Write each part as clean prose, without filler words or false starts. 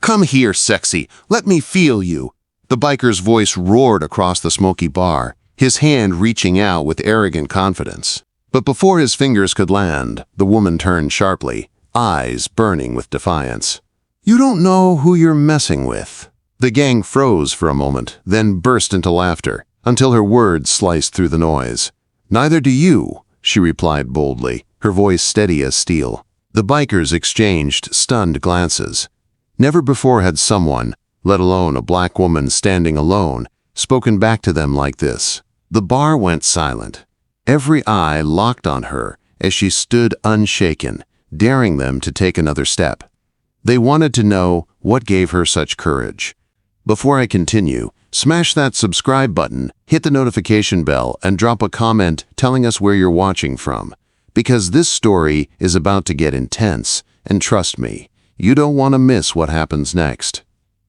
"Come here, sexy. Let me feel you." The biker's voice roared across the smoky bar, his hand reaching out with arrogant confidence. But before his fingers could land, the woman turned sharply, eyes burning with defiance. "You don't know who you're messing with." The gang froze for a moment, then burst into laughter, until her words sliced through the noise. "Neither do you," she replied boldly, her voice steady as steel. The bikers exchanged stunned glances. Never before had someone, let alone a black woman standing alone, spoken back to them like this. The bar went silent. Every eye locked on her as she stood unshaken, daring them to take another step. They wanted to know what gave her such courage. Before I continue, smash that subscribe button, hit the notification bell, and drop a comment telling us where you're watching from. Because this story is about to get intense, and trust me, you don't want to miss what happens next.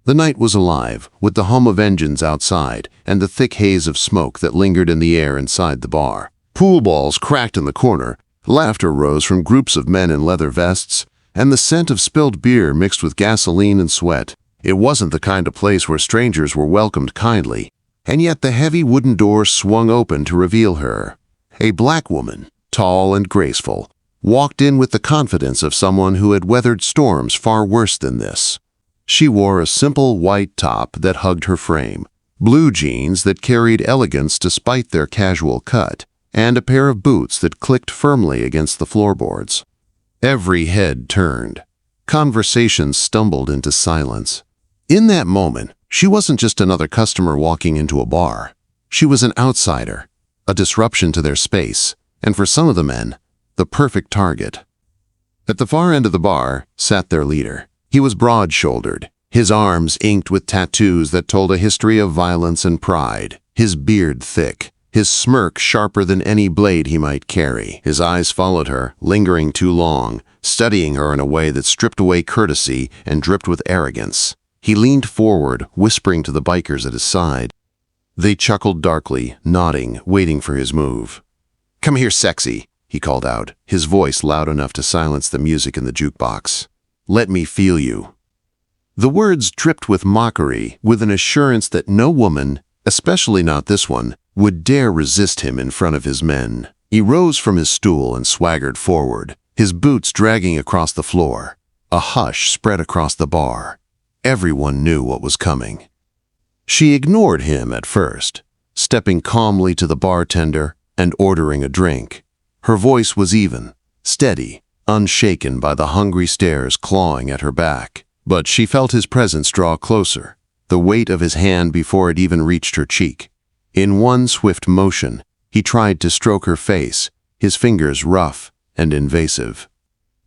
The night was alive, with the hum of engines outside and the thick haze of smoke that lingered in the air inside the bar. Pool balls cracked in the corner, laughter rose from groups of men in leather vests, and the scent of spilled beer mixed with gasoline and sweat. It wasn't the kind of place where strangers were welcomed kindly, and yet the heavy wooden door swung open to reveal her. A black woman, tall and graceful, walked in with the confidence of someone who had weathered storms far worse than this. She wore a simple white top that hugged her frame, blue jeans that carried elegance despite their casual cut, and a pair of boots that clicked firmly against the floorboards. Every head turned. Conversations stumbled into silence. In that moment, she wasn't just another customer walking into a bar. She was an outsider, a disruption to their space, and for some of the men, the perfect target. At the far end of the bar sat their leader. He was broad-shouldered, his arms inked with tattoos that told a history of violence and pride, his beard thick, his smirk sharper than any blade he might carry. His eyes followed her, lingering too long, studying her in a way that stripped away courtesy and dripped with arrogance. He leaned forward, whispering to the bikers at his side. They chuckled darkly, nodding, waiting for his move. "Come here, sexy," he called out, his voice loud enough to silence the music in the jukebox. "Let me feel you." The words dripped with mockery, with an assurance that no woman, especially not this one, would dare resist him in front of his men. He rose from his stool and swaggered forward, his boots dragging across the floor. A hush spread across the bar. Everyone knew what was coming. She ignored him at first, stepping calmly to the bartender and ordering a drink. Her voice was even, steady, unshaken by the hungry stares clawing at her back. But she felt his presence draw closer, the weight of his hand before it even reached her cheek. In one swift motion, he tried to stroke her face, his fingers rough and invasive.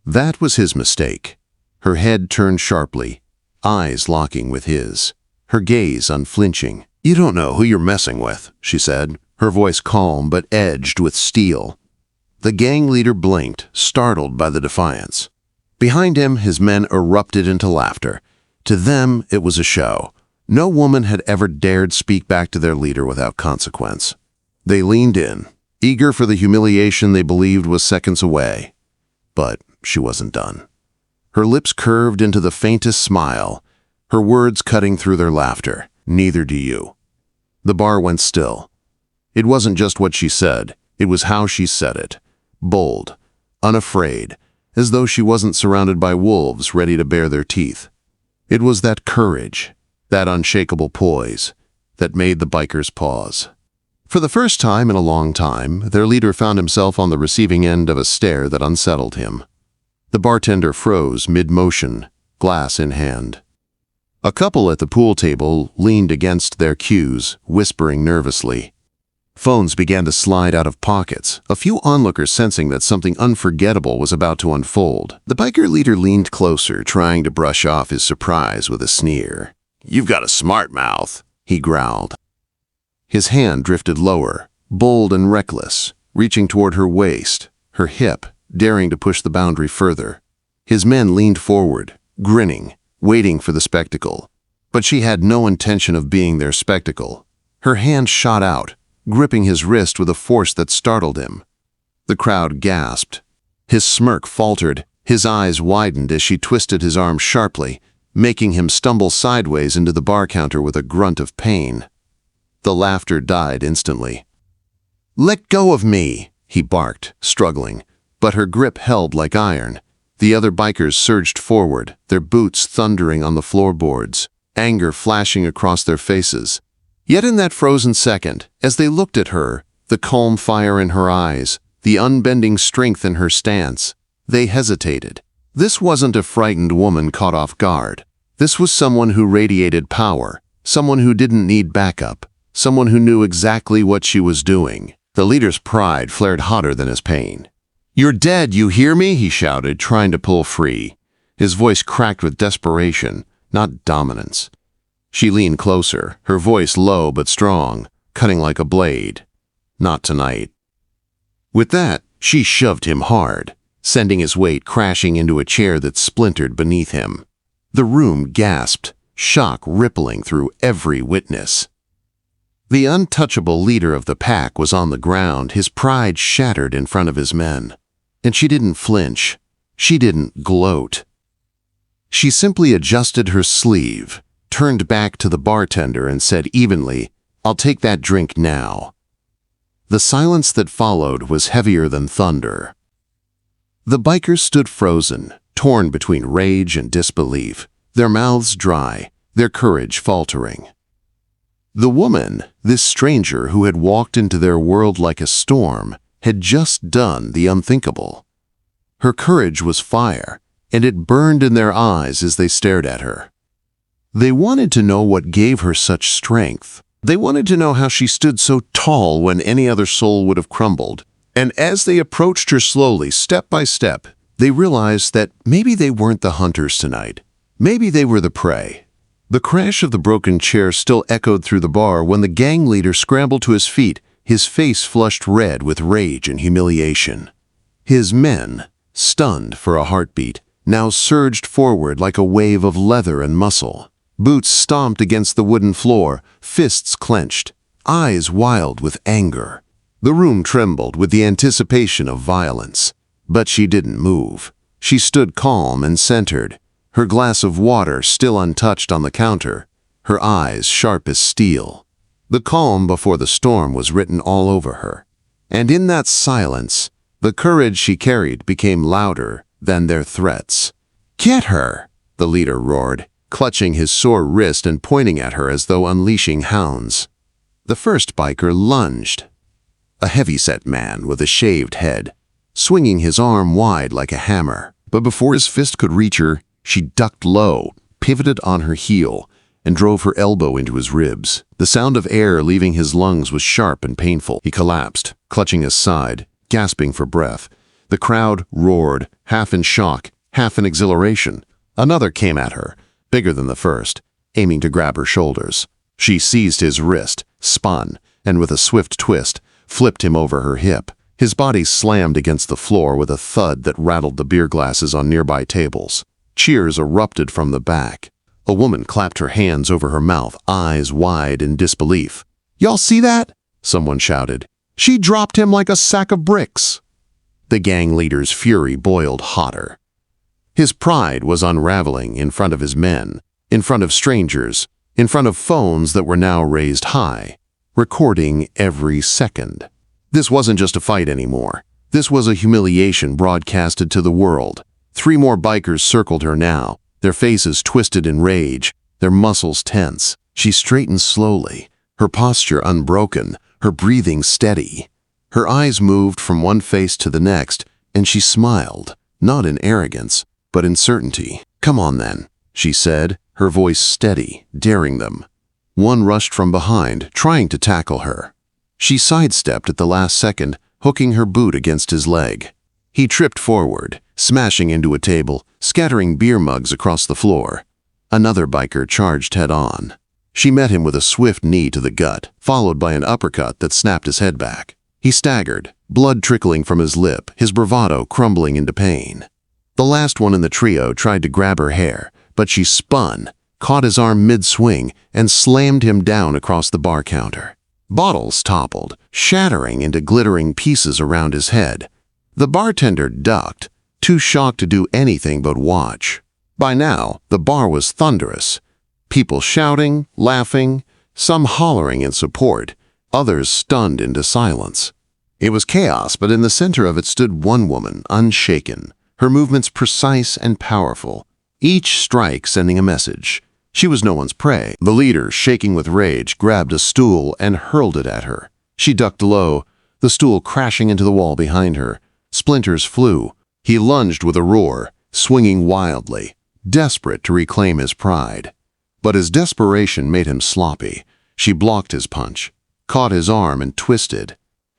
That was his mistake. Her head turned sharply, eyes locking with his, her gaze unflinching. "You don't know who you're messing with," she said, her voice calm but edged with steel. The gang leader blinked, startled by the defiance. Behind him, his men erupted into laughter. To them, it was a show. No woman had ever dared speak back to their leader without consequence. They leaned in, eager for the humiliation they believed was seconds away. But she wasn't done. Her lips curved into the faintest smile, her words cutting through their laughter. "Neither do you." The bar went still. It wasn't just what she said, it was how she said it. Bold, unafraid, as though she wasn't surrounded by wolves ready to bare their teeth. It was that courage, that unshakable poise, that made the bikers pause. For the first time in a long time, their leader found himself on the receiving end of a stare that unsettled him. The bartender froze mid-motion, glass in hand. A couple at the pool table leaned against their cues, whispering nervously. Phones began to slide out of pockets, a few onlookers sensing that something unforgettable was about to unfold. The biker leader leaned closer, trying to brush off his surprise with a sneer. "You've got a smart mouth," he growled. His hand drifted lower, bold and reckless, reaching toward her waist, her hip, daring to push the boundary further. His men leaned forward, grinning, waiting for the spectacle. But she had no intention of being their spectacle. Her hand shot out, gripping his wrist with a force that startled him. The crowd gasped. His smirk faltered, his eyes widened as she twisted his arm sharply, making him stumble sideways into the bar counter with a grunt of pain. The laughter died instantly. "Let go of me," he barked, struggling, but her grip held like iron. The other bikers surged forward, their boots thundering on the floorboards, anger flashing across their faces. Yet in that frozen second, as they looked at her, the calm fire in her eyes, the unbending strength in her stance, they hesitated. This wasn't a frightened woman caught off guard. This was someone who radiated power, someone who didn't need backup, someone who knew exactly what she was doing. The leader's pride flared hotter than his pain. "You're dead, you hear me?" he shouted, trying to pull free. His voice cracked with desperation, not dominance. She leaned closer, her voice low but strong, cutting like a blade. "Not tonight." With that, she shoved him hard, sending his weight crashing into a chair that splintered beneath him. The room gasped, shock rippling through every witness. The untouchable leader of the pack was on the ground, his pride shattered in front of his men. And she didn't flinch. She didn't gloat. She simply adjusted her sleeve, turned back to the bartender and said evenly, "I'll take that drink now." The silence that followed was heavier than thunder. The bikers stood frozen, torn between rage and disbelief, their mouths dry, their courage faltering. The woman, this stranger who had walked into their world like a storm, had just done the unthinkable. Her courage was fire, and it burned in their eyes as they stared at her. They wanted to know what gave her such strength. They wanted to know how she stood so tall when any other soul would have crumbled. And as they approached her slowly, step by step, they realized that maybe they weren't the hunters tonight. Maybe they were the prey. The crash of the broken chair still echoed through the bar when the gang leader scrambled to his feet, his face flushed red with rage and humiliation. His men, stunned for a heartbeat, now surged forward like a wave of leather and muscle. Boots stomped against the wooden floor, fists clenched, eyes wild with anger. The room trembled with the anticipation of violence. But she didn't move. She stood calm and centered, her glass of water still untouched on the counter, her eyes sharp as steel. The calm before the storm was written all over her. And in that silence, the courage she carried became louder than their threats. "Get her!" the leader roared, clutching his sore wrist and pointing at her as though unleashing hounds. The first biker lunged. A heavy-set man with a shaved head, swinging his arm wide like a hammer. But before his fist could reach her, she ducked low, pivoted on her heel, and drove her elbow into his ribs. The sound of air leaving his lungs was sharp and painful. He collapsed, clutching his side, gasping for breath. The crowd roared, half in shock, half in exhilaration. Another came at her, bigger than the first, aiming to grab her shoulders. She seized his wrist, spun, and with a swift twist, flipped him over her hip. His body slammed against the floor with a thud that rattled the beer glasses on nearby tables. Cheers erupted from the back. A woman clapped her hands over her mouth, eyes wide in disbelief. "Y'all see that?" someone shouted. "She dropped him like a sack of bricks." The gang leader's fury boiled hotter. His pride was unraveling in front of his men, in front of strangers, in front of phones that were now raised high, recording every second. This wasn't just a fight anymore. This was a humiliation broadcasted to the world. 3 more bikers circled her now, their faces twisted in rage, their muscles tense. She straightened slowly, her posture unbroken, her breathing steady. Her eyes moved from one face to the next, and she smiled, not in arrogance, but in certainty. "Come on then," she said, her voice steady, daring them. One rushed from behind, trying to tackle her. She sidestepped at the last second, hooking her boot against his leg. He tripped forward, smashing into a table, scattering beer mugs across the floor. Another biker charged head-on. She met him with a swift knee to the gut, followed by an uppercut that snapped his head back. He staggered, blood trickling from his lip, his bravado crumbling into pain. The last one in the trio tried to grab her hair, but she spun, caught his arm mid-swing, and slammed him down across the bar counter. Bottles toppled, shattering into glittering pieces around his head. The bartender ducked, too shocked to do anything but watch. By now, the bar was thunderous. People shouting, laughing, some hollering in support, others stunned into silence. It was chaos, but in the center of it stood one woman, unshaken, her movements precise and powerful, each strike sending a message. She was no one's prey. The leader, shaking with rage, grabbed a stool and hurled it at her. She ducked low, the stool crashing into the wall behind her. Splinters flew. He lunged with a roar, swinging wildly, desperate to reclaim his pride. But his desperation made him sloppy. She blocked his punch, caught his arm and twisted.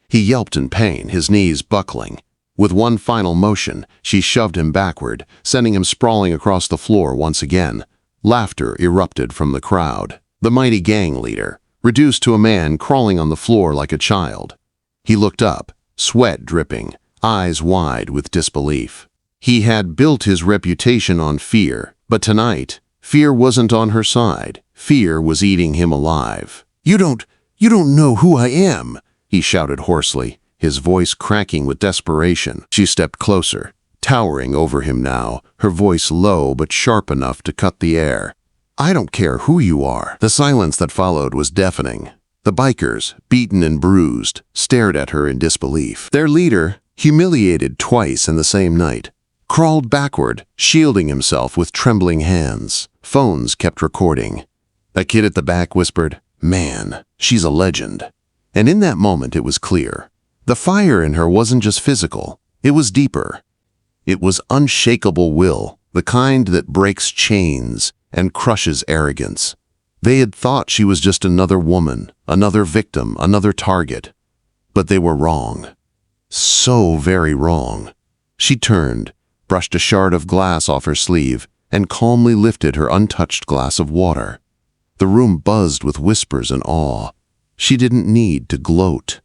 He yelped in pain, his knees buckling. With one final motion, she shoved him backward, sending him sprawling across the floor once again. Laughter erupted from the crowd. The mighty gang leader, reduced to a man crawling on the floor like a child. He looked up, sweat dripping, eyes wide with disbelief. He had built his reputation on fear, but tonight, fear wasn't on her side. Fear was eating him alive. You don't know who I am," he shouted hoarsely, his voice cracking with desperation. She stepped closer, towering over him now, her voice low but sharp enough to cut the air. "I don't care who you are." The silence that followed was deafening. The bikers, beaten and bruised, stared at her in disbelief. Their leader, humiliated twice in the same night, crawled backward, shielding himself with trembling hands. Phones kept recording. A kid at the back whispered, "Man, she's a legend." And in that moment it was clear. The fire in her wasn't just physical, it was deeper. It was unshakable will, the kind that breaks chains and crushes arrogance. They had thought she was just another woman, another victim, another target. But they were wrong. So very wrong. She turned, brushed a shard of glass off her sleeve, and calmly lifted her untouched glass of water. The room buzzed with whispers and awe. She didn't need to gloat.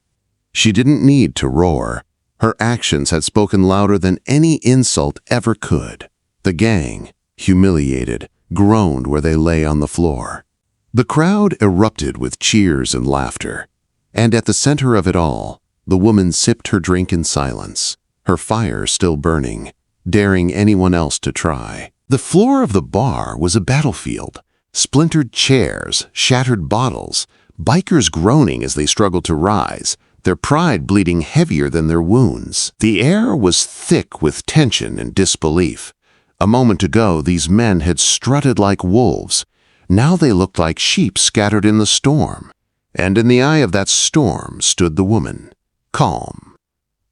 She didn't need to roar. Her actions had spoken louder than any insult ever could. The gang, humiliated, groaned where they lay on the floor. The crowd erupted with cheers and laughter. And at the center of it all, the woman sipped her drink in silence, her fire still burning, daring anyone else to try. The floor of the bar was a battlefield. Splintered chairs, shattered bottles, bikers groaning as they struggled to rise, their pride bleeding heavier than their wounds. The air was thick with tension and disbelief. A moment ago, these men had strutted like wolves. Now they looked like sheep scattered in the storm. And in the eye of that storm stood the woman, calm,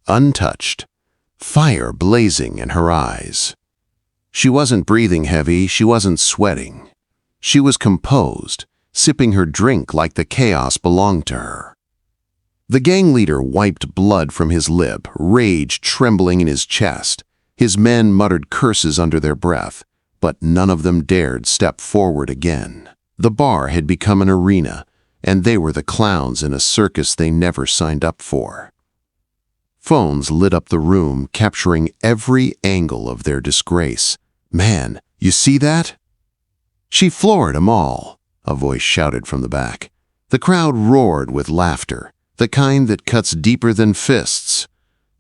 untouched, fire blazing in her eyes. She wasn't breathing heavy, she wasn't sweating. She was composed, sipping her drink like the chaos belonged to her. The gang leader wiped blood from his lip, rage trembling in his chest. His men muttered curses under their breath, but none of them dared step forward again. The bar had become an arena, and they were the clowns in a circus they never signed up for. Phones lit up the room, capturing every angle of their disgrace. "Man, you see that?" "She floored 'em all," a voice shouted from the back. The crowd roared with laughter, the kind that cuts deeper than fists.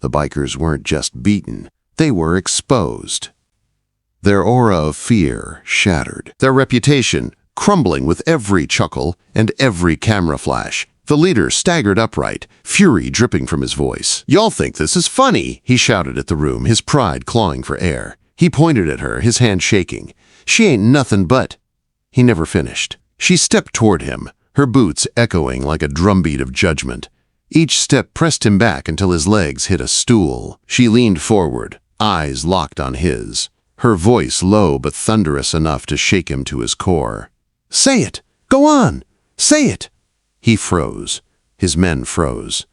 The bikers weren't just beaten, they were exposed. Their aura of fear shattered, their reputation crumbling with every chuckle and every camera flash. The leader staggered upright, fury dripping from his voice. "Y'all think this is funny," he shouted at the room, his pride clawing for air. He pointed at her, his hand shaking. "She ain't nothing but—" He never finished. She stepped toward him, her boots echoing like a drumbeat of judgment. Each step pressed him back until his legs hit a stool. She leaned forward, eyes locked on his, her voice low but thunderous enough to shake him to his core. "Say it! Go on! Say it!" He froze. His men froze.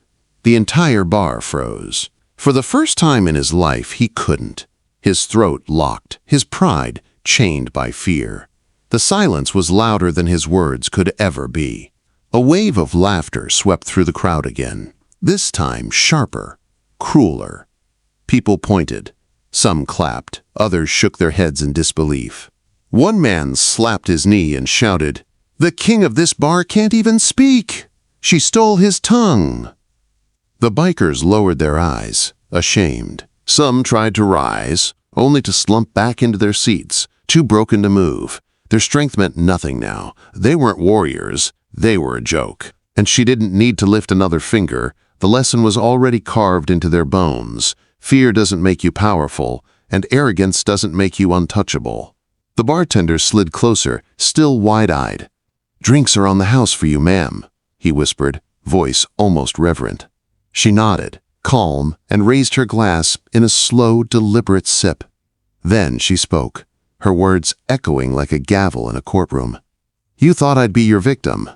The entire bar froze. For the first time in his life, he couldn't. His throat locked, his pride chained by fear. The silence was louder than his words could ever be. A wave of laughter swept through the crowd again, this time sharper, crueler. People pointed. Some clapped, others shook their heads in disbelief. One man slapped his knee and shouted, "The king of this bar can't even speak! She stole his tongue!" The bikers lowered their eyes, ashamed. Some tried to rise, only to slump back into their seats, too broken to move. Their strength meant nothing now. They weren't warriors. They were a joke. And she didn't need to lift another finger. The lesson was already carved into their bones. Fear doesn't make you powerful, and arrogance doesn't make you untouchable. The bartender slid closer, still wide-eyed. "Drinks are on the house for you, ma'am," he whispered, voice almost reverent. She nodded, calm, and raised her glass in a slow, deliberate sip. Then she spoke, her words echoing like a gavel in a courtroom. "You thought I'd be your victim.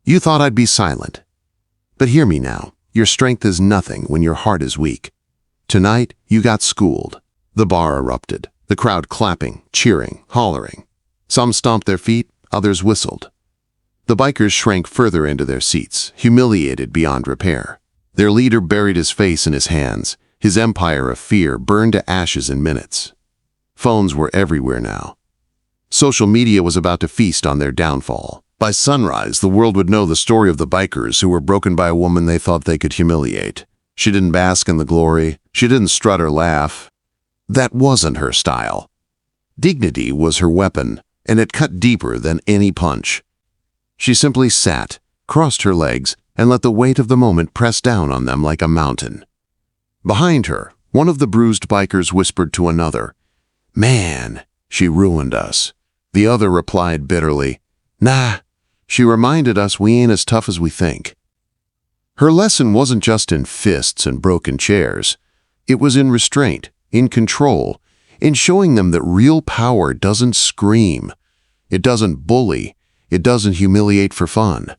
You thought I'd be silent. But hear me now. Your strength is nothing when your heart is weak. Tonight, you got schooled." The bar erupted, the crowd clapping, cheering, hollering. Some stomped their feet, others whistled. The bikers shrank further into their seats, humiliated beyond repair. Their leader buried his face in his hands. His empire of fear burned to ashes in minutes. Phones were everywhere now. Social media was about to feast on their downfall. By sunrise, the world would know the story of the bikers who were broken by a woman they thought they could humiliate. She didn't bask in the glory. She didn't strut or laugh. That wasn't her style. Dignity was her weapon, and it cut deeper than any punch. She simply sat, crossed her legs, and let the weight of the moment press down on them like a mountain. Behind her, one of the bruised bikers whispered to another, "Man, she ruined us." The other replied bitterly, "Nah, she reminded us we ain't as tough as we think." Her lesson wasn't just in fists and broken chairs. It was in restraint, in control, in showing them that real power doesn't scream. It doesn't bully. It doesn't humiliate for fun.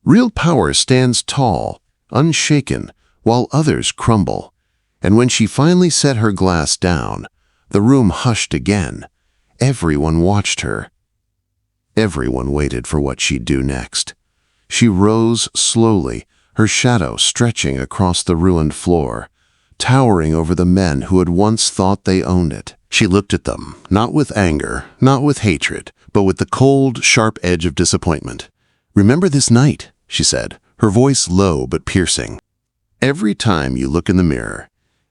Real power stands tall, unshaken, while others crumble. And when she finally set her glass down, the room hushed again. Everyone watched her. Everyone waited for what she'd do next. She rose slowly, her shadow stretching across the ruined floor, towering over the men who had once thought they owned it. She looked at them, not with anger, not with hatred, but with the cold, sharp edge of disappointment. "Remember this night," she said, her voice low but piercing. "Every time you look in the mirror,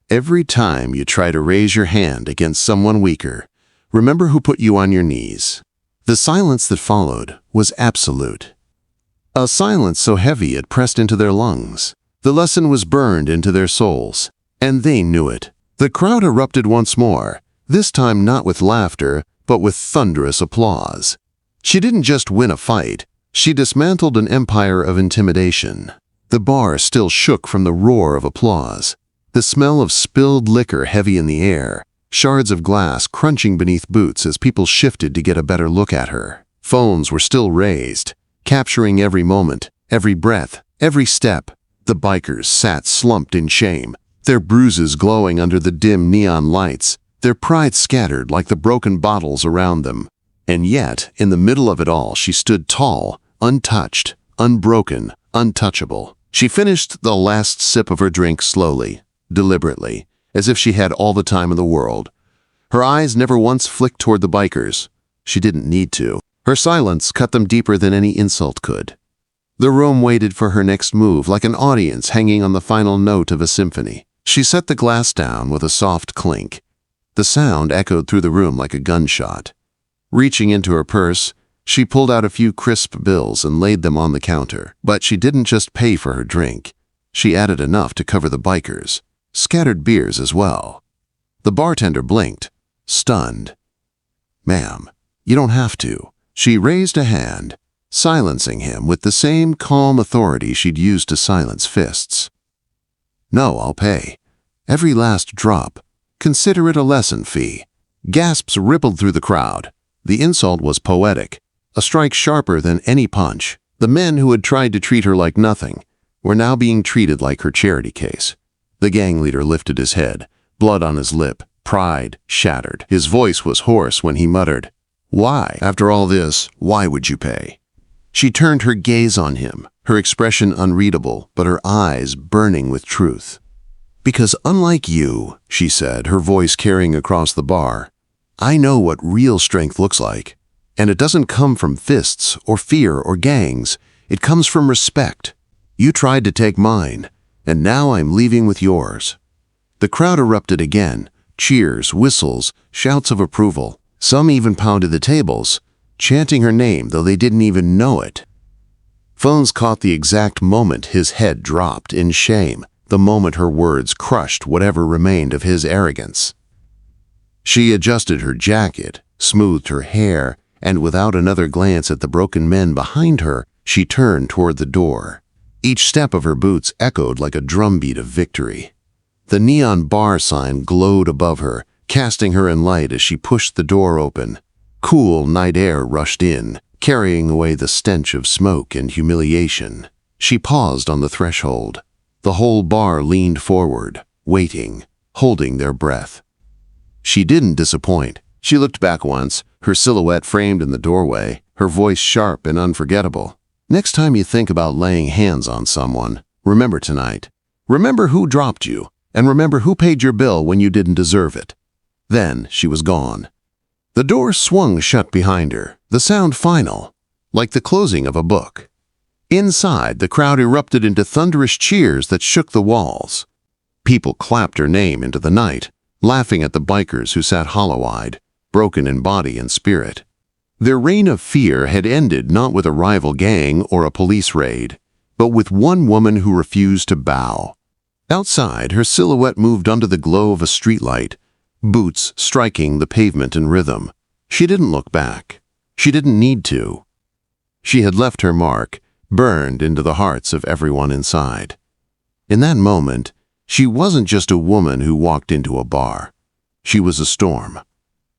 every time you try to raise your hand against someone weaker, remember who put you on your knees." The silence that followed was absolute. A silence so heavy it pressed into their lungs. The lesson was burned into their souls, and they knew it. The crowd erupted once more, this time not with laughter, but with thunderous applause. She didn't just win a fight, she dismantled an empire of intimidation. The bar still shook from the roar of applause. The smell of spilled liquor heavy in the air, shards of glass crunching beneath boots as people shifted to get a better look at her. Phones were still raised, capturing every moment, every breath, every step. The bikers sat slumped in shame, their bruises glowing under the dim neon lights, their pride scattered like the broken bottles around them. And yet, in the middle of it all, she stood tall, untouched, unbroken, untouchable. She finished the last sip of her drink slowly, deliberately, as if she had all the time in the world. Her eyes never once flicked toward the bikers. She didn't need to. Her silence cut them deeper than any insult could. The room waited for her next move like an audience hanging on the final note of a symphony. She set the glass down with a soft clink. The sound echoed through the room like a gunshot. Reaching into her purse, she pulled out a few crisp bills and laid them on the counter. But she didn't just pay for her drink. She added enough to cover the bikers, scattered beers as well. The bartender blinked, stunned. "Ma'am, you don't have to." She raised a hand, silencing him with the same calm authority she'd used to silence fists. "No, I'll pay. Every last drop. Consider it a lesson fee." Gasps rippled through the crowd. The insult was poetic, a strike sharper than any punch. The men who had tried to treat her like nothing were now being treated like her charity case. The gang leader lifted his head, blood on his lip, pride shattered. His voice was hoarse when he muttered, "Why? After all this, why would you pay?" She turned her gaze on him, her expression unreadable, but her eyes burning with truth. "Because unlike you," she said, her voice carrying across the bar, "I know what real strength looks like. And it doesn't come from fists or fear or gangs. It comes from respect. You tried to take mine, and now I'm leaving with yours." The crowd erupted again, cheers, whistles, shouts of approval. Some even pounded the tables, chanting her name though they didn't even know it. Phones caught the exact moment his head dropped in shame, the moment her words crushed whatever remained of his arrogance. She adjusted her jacket, smoothed her hair, and without another glance at the broken men behind her, she turned toward the door. Each step of her boots echoed like a drumbeat of victory. The neon bar sign glowed above her, casting her in light as she pushed the door open. Cool night air rushed in, carrying away the stench of smoke and humiliation. She paused on the threshold. The whole bar leaned forward, waiting, holding their breath. She didn't disappoint. She looked back once, her silhouette framed in the doorway, her voice sharp and unforgettable. Next time you think about laying hands on someone, remember tonight. Remember who dropped you, and remember who paid your bill when you didn't deserve it. Then she was gone. The door swung shut behind her, the sound final, like the closing of a book. Inside, the crowd erupted into thunderous cheers that shook the walls. People clapped her name into the night, laughing at the bikers who sat hollow-eyed, broken in body and spirit. Their reign of fear had ended not with a rival gang or a police raid, but with one woman who refused to bow. Outside, her silhouette moved under the glow of a streetlight, boots striking the pavement in rhythm. She didn't look back. She didn't need to. She had left her mark, burned into the hearts of everyone inside. In that moment, she wasn't just a woman who walked into a bar. She was a storm,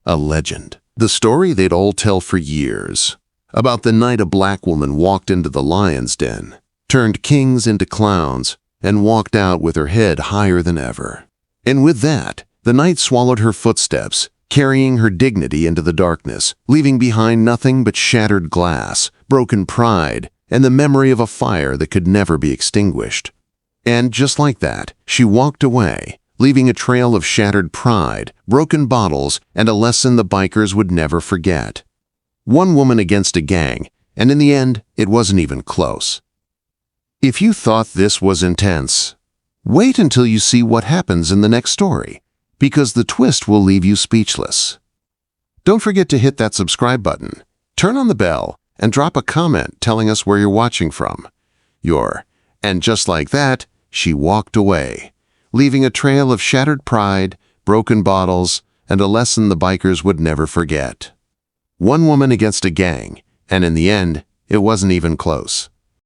a legend. The story they'd all tell for years, about the night a black woman walked into the lion's den, turned kings into clowns, and walked out with her head higher than ever. And with that, the night swallowed her footsteps, carrying her dignity into the darkness, leaving behind nothing but shattered glass, broken pride, and the memory of a fire that could never be extinguished. And just like that, she walked away, leaving a trail of shattered pride, broken bottles, and a lesson the bikers would never forget. One woman against a gang, and in the end, it wasn't even close. If you thought this was intense, wait until you see what happens in the next story, because the twist will leave you speechless. Don't forget to hit that subscribe button, turn on the bell, and drop a comment telling us where you're watching from. And just like that, she walked away, leaving a trail of shattered pride, broken bottles, and a lesson the bikers would never forget. One woman against a gang, and in the end, it wasn't even close.